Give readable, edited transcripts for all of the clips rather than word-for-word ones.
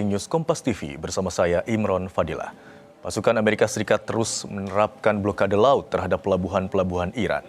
News Kompas TV bersama saya Imron Fadilah. Pasukan Amerika Serikat terus menerapkan blokade laut terhadap pelabuhan-pelabuhan Iran.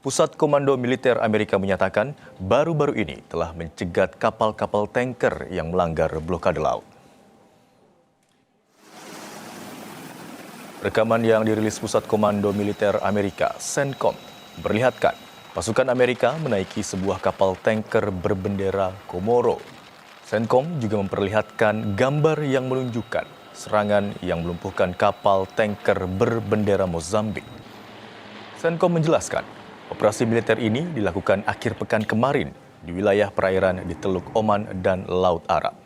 Pusat Komando Militer Amerika menyatakan baru-baru ini telah mencegat kapal-kapal tanker yang melanggar blokade laut. Rekaman yang dirilis Pusat Komando Militer Amerika, CENTCOM, memperlihatkan pasukan Amerika menaiki sebuah kapal tanker berbendera Komoro. CENTCOM juga memperlihatkan gambar yang menunjukkan serangan yang melumpuhkan kapal tanker berbendera Mozambik. CENTCOM menjelaskan, operasi militer ini dilakukan akhir pekan kemarin di wilayah perairan di Teluk Oman dan Laut Arab.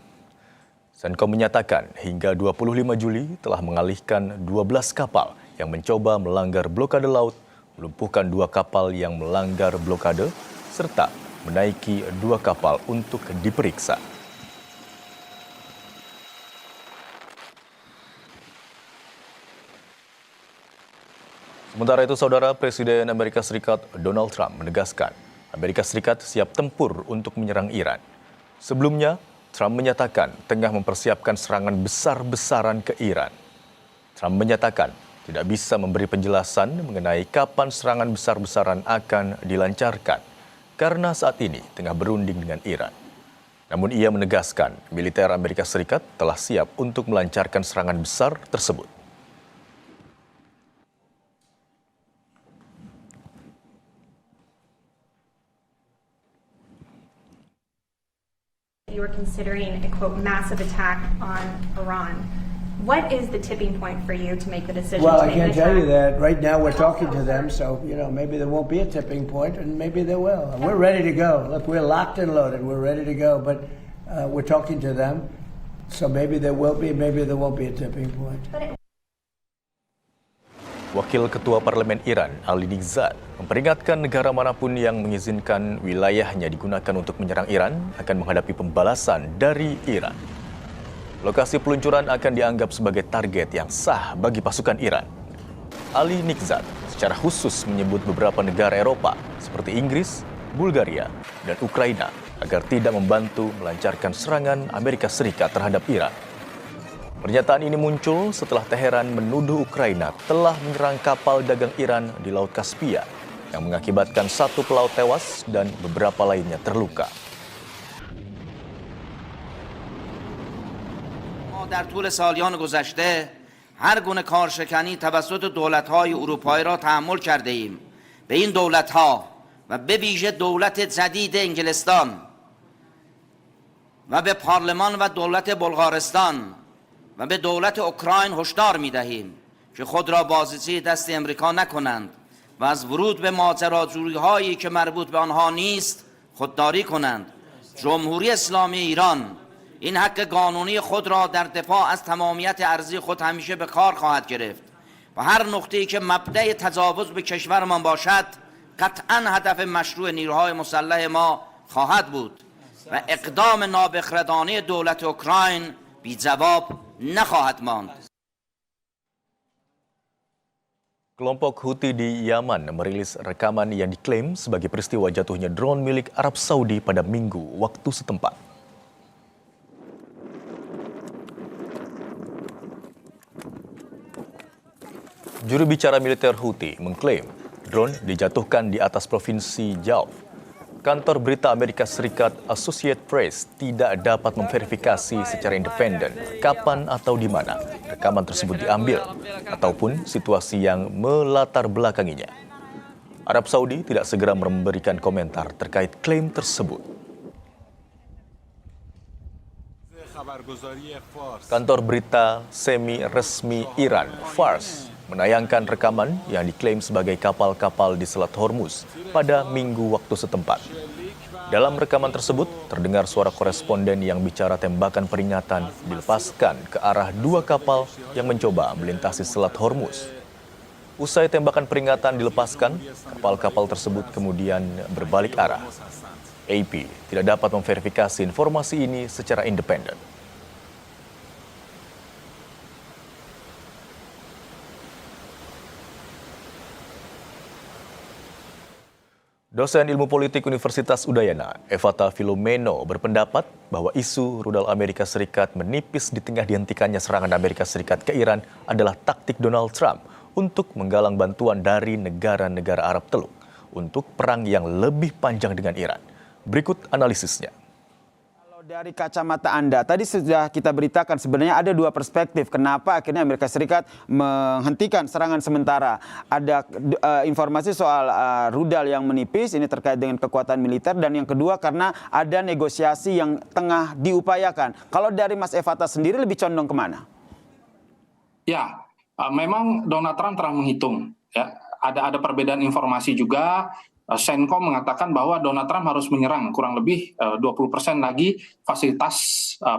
CENTCOM menyatakan hingga 25 Juli telah mengalihkan 12 kapal yang mencoba melanggar blokade laut, melumpuhkan 2 kapal yang melanggar blokade, serta menaiki 2 kapal untuk diperiksa. Sementara itu, Saudara, Presiden Amerika Serikat Donald Trump menegaskan Amerika Serikat siap tempur untuk menyerang Iran. Sebelumnya, Trump menyatakan tengah mempersiapkan serangan besar-besaran ke Iran. Trump menyatakan tidak bisa memberi penjelasan mengenai kapan serangan besar-besaran akan dilancarkan karena saat ini tengah berunding dengan Iran. Namun ia menegaskan militer Amerika Serikat telah siap untuk melancarkan serangan besar tersebut. You were considering a, quote, massive attack on Iran. What is the tipping point for you to make the decision Well, to I make can't an tell attack? you that. Right now we're talking to them, so, maybe there won't be a tipping point, and maybe there will. And we're ready to go. Look, we're locked and loaded. We're ready to go, but we're talking to them, so maybe there will be, maybe there won't be a tipping point. Wakil Ketua Parlemen Iran, Ali Nighzad, memperingatkan negara manapun yang mengizinkan wilayahnya digunakan untuk menyerang Iran akan menghadapi pembalasan dari Iran. Lokasi peluncuran akan dianggap sebagai target yang sah bagi pasukan Iran. Ali Nighzad secara khusus menyebut beberapa negara Eropa seperti Inggris, Bulgaria, dan Ukraina agar tidak membantu melancarkan serangan Amerika Serikat terhadap Iran. Pernyataan ini muncul setelah Teheran menuduh Ukraina telah menyerang kapal dagang Iran di Laut Kaspia yang mengakibatkan 1 pelaut tewas dan beberapa lainnya terluka. در طول سالیان گذشته هر گونه کارشکنی توسط دولت‌های اروپایی را تحمل کرده ایم. به این دولت‌ها و به ویژه دولت جدید انگلستان و به پارلمان و دولت بلغارستان و به دولت اوکراین هشدار می‌دهیم که خود را بازیچه دست امریکا نکنند و از ورود به ماجراجویی‌هایی که مربوط به آنها نیست خودداری کنند. جمهوری اسلامی ایران این حق قانونی خود را در دفاع از تمامیت ارضی خود همیشه به کار خواهد گرفت و هر نقطه‌ای که مبدأ تجاوز به کشورمان باشد قطعاً هدف مشروع نیروهای مسلح ما خواهد بود و اقدام نابخردانه دولت اوکراین بی جواب نخواهد ماند. Kelompok Houthi di Yaman merilis rekaman yang diklaim sebagai peristiwa jatuhnya drone milik Arab Saudi pada Minggu waktu setempat. Juru bicara militer Houthi mengklaim drone dijatuhkan di atas provinsi Jauf. Kantor berita Amerika Serikat Associated Press tidak dapat memverifikasi secara independen kapan atau di mana rekaman tersebut diambil ataupun situasi yang melatar belakanginya. Arab Saudi tidak segera memberikan komentar terkait klaim tersebut. Kantor berita semi-resmi Iran, Fars, menayangkan rekaman yang diklaim sebagai kapal-kapal di Selat Hormuz pada Minggu waktu setempat. Dalam rekaman tersebut, terdengar suara koresponden yang bicara tembakan peringatan dilepaskan ke arah 2 kapal yang mencoba melintasi Selat Hormuz. Usai tembakan peringatan dilepaskan, kapal-kapal tersebut kemudian berbalik arah. AP tidak dapat memverifikasi informasi ini secara independen. Dosen Ilmu Politik Universitas Udayana, Evata Filomeno, berpendapat bahwa isu rudal Amerika Serikat menipis di tengah dihentikannya serangan Amerika Serikat ke Iran adalah taktik Donald Trump untuk menggalang bantuan dari negara-negara Arab Teluk untuk perang yang lebih panjang dengan Iran. Berikut analisisnya. Dari kacamata Anda, tadi sudah kita beritakan sebenarnya ada dua perspektif kenapa akhirnya Amerika Serikat menghentikan serangan sementara. Ada informasi soal rudal yang menipis, ini terkait dengan kekuatan militer, dan yang kedua karena ada negosiasi yang tengah diupayakan. Kalau dari Mas Evata sendiri lebih condong kemana? Ya, memang Donald Trump telah menghitung. Ya, ada perbedaan informasi juga. CENTCOM mengatakan bahwa Donald Trump harus menyerang kurang lebih 20% lagi fasilitas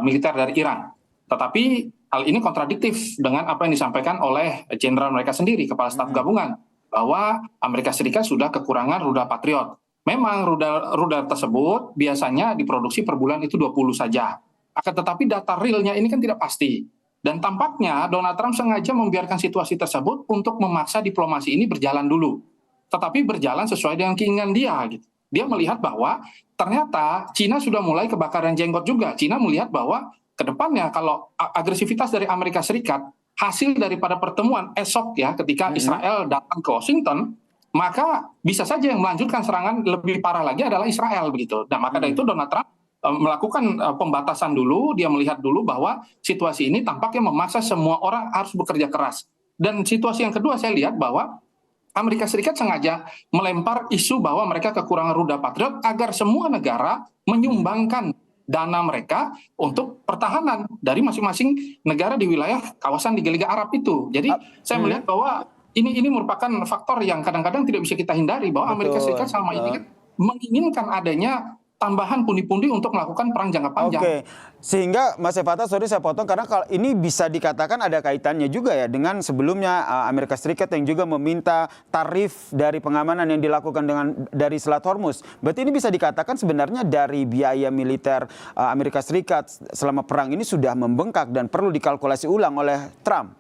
militer dari Iran. Tetapi hal ini kontradiktif dengan apa yang disampaikan oleh jenderal mereka sendiri, Kepala Staf Gabungan, bahwa Amerika Serikat sudah kekurangan rudal Patriot. Memang rudal tersebut biasanya diproduksi per bulan itu 20 saja. Akan tetapi data realnya ini kan tidak pasti. Dan tampaknya Donald Trump sengaja membiarkan situasi tersebut untuk memaksa diplomasi ini berjalan dulu. Tetapi berjalan sesuai dengan keinginan dia. Gitu. Dia melihat bahwa ternyata Cina sudah mulai kebakaran jenggot juga. Cina melihat bahwa ke depannya kalau agresivitas dari Amerika Serikat, hasil daripada pertemuan esok ya ketika Israel datang ke Washington, maka bisa saja yang melanjutkan serangan lebih parah lagi adalah Israel begitu. Nah, maka dari itu Donald Trump melakukan pembatasan dulu, dia melihat dulu bahwa situasi ini tampaknya memaksa semua orang harus bekerja keras. Dan situasi yang kedua saya lihat bahwa Amerika Serikat sengaja melempar isu bahwa mereka kekurangan rudal Patriot agar semua negara menyumbangkan dana mereka untuk pertahanan dari masing-masing negara di wilayah kawasan di Liga Arab itu. Jadi saya melihat bahwa ini merupakan faktor yang kadang-kadang tidak bisa kita hindari bahwa Amerika Serikat selama ini kan menginginkan adanya tambahan pundi-pundi untuk melakukan perang jangka panjang. Oke, sehingga Mas Evata, sorry saya potong, karena kalau ini bisa dikatakan ada kaitannya juga ya dengan sebelumnya Amerika Serikat yang juga meminta tarif dari pengamanan yang dilakukan dari Selat Hormuz. Berarti ini bisa dikatakan sebenarnya dari biaya militer Amerika Serikat selama perang ini sudah membengkak dan perlu dikalkulasi ulang oleh Trump.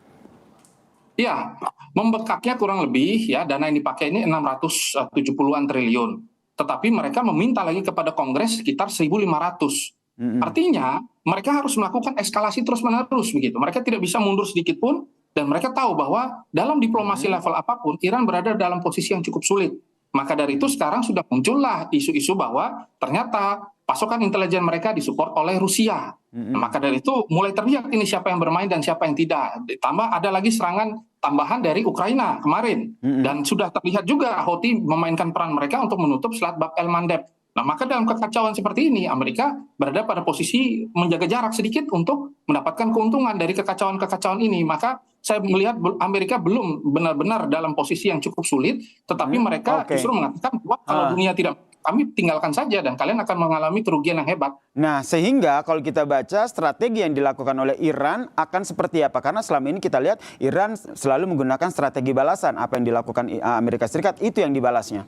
Ya, membengkaknya kurang lebih ya, dana yang dipakai ini 670-an triliun. Tetapi mereka meminta lagi kepada Kongres sekitar 1.500. Artinya mereka harus melakukan eskalasi terus-menerus begitu. Mereka tidak bisa mundur sedikit pun, dan mereka tahu bahwa dalam diplomasi level apapun Iran berada dalam posisi yang cukup sulit. Maka dari itu sekarang sudah muncullah isu-isu bahwa ternyata pasokan intelijen mereka disupport oleh Rusia. Maka dari itu mulai terlihat ini siapa yang bermain dan siapa yang tidak. Ditambah ada lagi serangan tambahan dari Ukraina kemarin. Dan sudah terlihat juga Houthi memainkan peran mereka untuk menutup Selat Bab el-Mandeb. Nah, maka dalam kekacauan seperti ini, Amerika berada pada posisi menjaga jarak sedikit untuk mendapatkan keuntungan dari kekacauan-kekacauan ini. Maka saya melihat Amerika belum benar-benar dalam posisi yang cukup sulit, tetapi mereka justru mengatakan bahwa kalau dunia tidak, kami tinggalkan saja dan kalian akan mengalami kerugian yang hebat. Nah, sehingga kalau kita baca strategi yang dilakukan oleh Iran akan seperti apa? Karena selama ini kita lihat Iran selalu menggunakan strategi balasan. Apa yang dilakukan Amerika Serikat itu yang dibalasnya.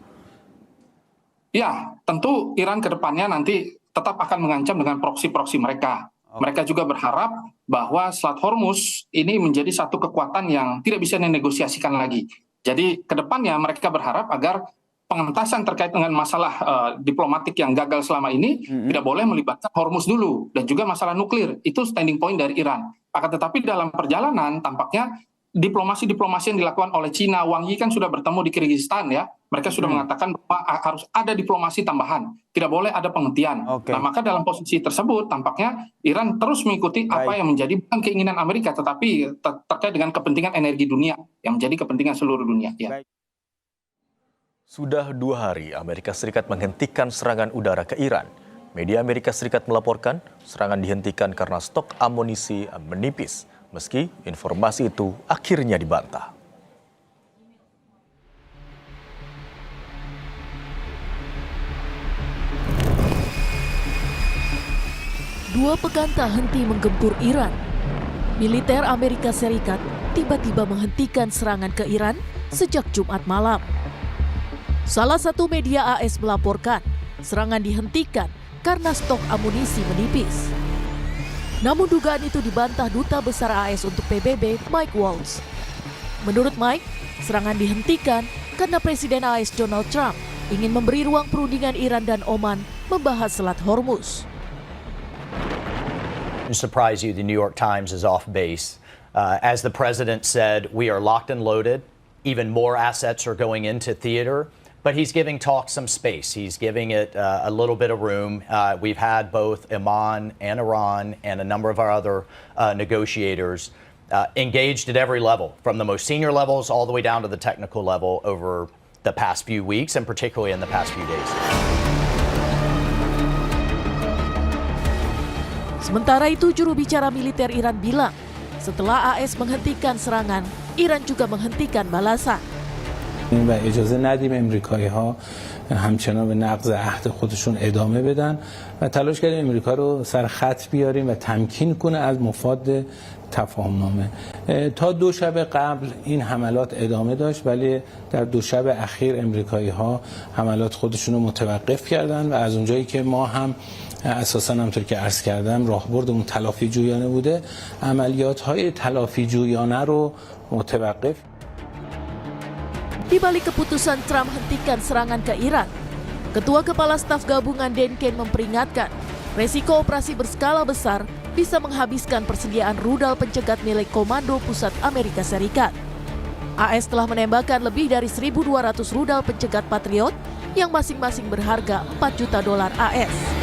Ya, tentu Iran ke depannya nanti tetap akan mengancam dengan proksi-proksi mereka. Mereka juga berharap bahwa Selat Hormuz ini menjadi satu kekuatan yang tidak bisa dinegosiasikan lagi. Jadi ke depannya mereka berharap agar pengentasan terkait dengan masalah diplomatik yang gagal selama ini tidak boleh melibatkan Hormuz dulu, dan juga masalah nuklir. Itu standing point dari Iran. Akan tetapi dalam perjalanan tampaknya diplomasi yang dilakukan oleh Cina, Wang Yi kan sudah bertemu di Kyrgyzstan ya. Mereka sudah mengatakan bahwa harus ada diplomasi tambahan, tidak boleh ada penghentian. Nah, maka dalam posisi tersebut tampaknya Iran terus mengikuti apa yang menjadi bukan keinginan Amerika, tetapi terkait dengan kepentingan energi dunia yang menjadi kepentingan seluruh dunia. Ya. Sudah 2 hari Amerika Serikat menghentikan serangan udara ke Iran. Media Amerika Serikat melaporkan serangan dihentikan karena stok amunisi menipis, meski informasi itu akhirnya dibantah. Dua pekan tak henti menggempur Iran. Militer Amerika Serikat tiba-tiba menghentikan serangan ke Iran sejak Jumat malam. Salah satu media AS melaporkan serangan dihentikan karena stok amunisi menipis. Namun dugaan itu dibantah Duta Besar AS untuk PBB, Mike Waltz. Menurut Mike, serangan dihentikan karena Presiden AS Donald Trump ingin memberi ruang perundingan Iran dan Oman membahas Selat Hormuz. To surprise you, the New York Times is off base. As the president said, we are locked and loaded. Even more assets are going into theater. But he's giving talk some space. He's giving it a little bit of room. We've had both Oman and Iran and a number of our other negotiators engaged at every level, from the most senior levels all the way down to the technical level over the past few weeks, and particularly in the past few days. Sementara itu, juru bicara militer Iran bilang, setelah AS menghentikan serangan, Iran juga menghentikan balasan. و اجازه ندیم امریکایی‌ها همچنان به نقض عهد خودشون ادامه بدن و تلاش کردیم امریکا رو سر خط بیاریم و تمکین کنه از مفاد تفاهمنامه. تا 2 شب قبل این حملات ادامه داشت، ولی در 2 شب اخیر امریکایی‌ها حملات خودشون رو متوقف کردن و از اونجایی که ما هم اساساً همونطور که عرض کردم راهبردمون تلافی جویانه بوده، عملیات‌های تلافی جویانه رو متوقف. Di balik keputusan Trump hentikan serangan ke Iran, Ketua Kepala Staf Gabungan Dan Kane memperingatkan resiko operasi berskala besar bisa menghabiskan persediaan rudal pencegat milik Komando Pusat Amerika Serikat. AS telah menembakkan lebih dari 1.200 rudal pencegat Patriot yang masing-masing berharga $4 juta AS.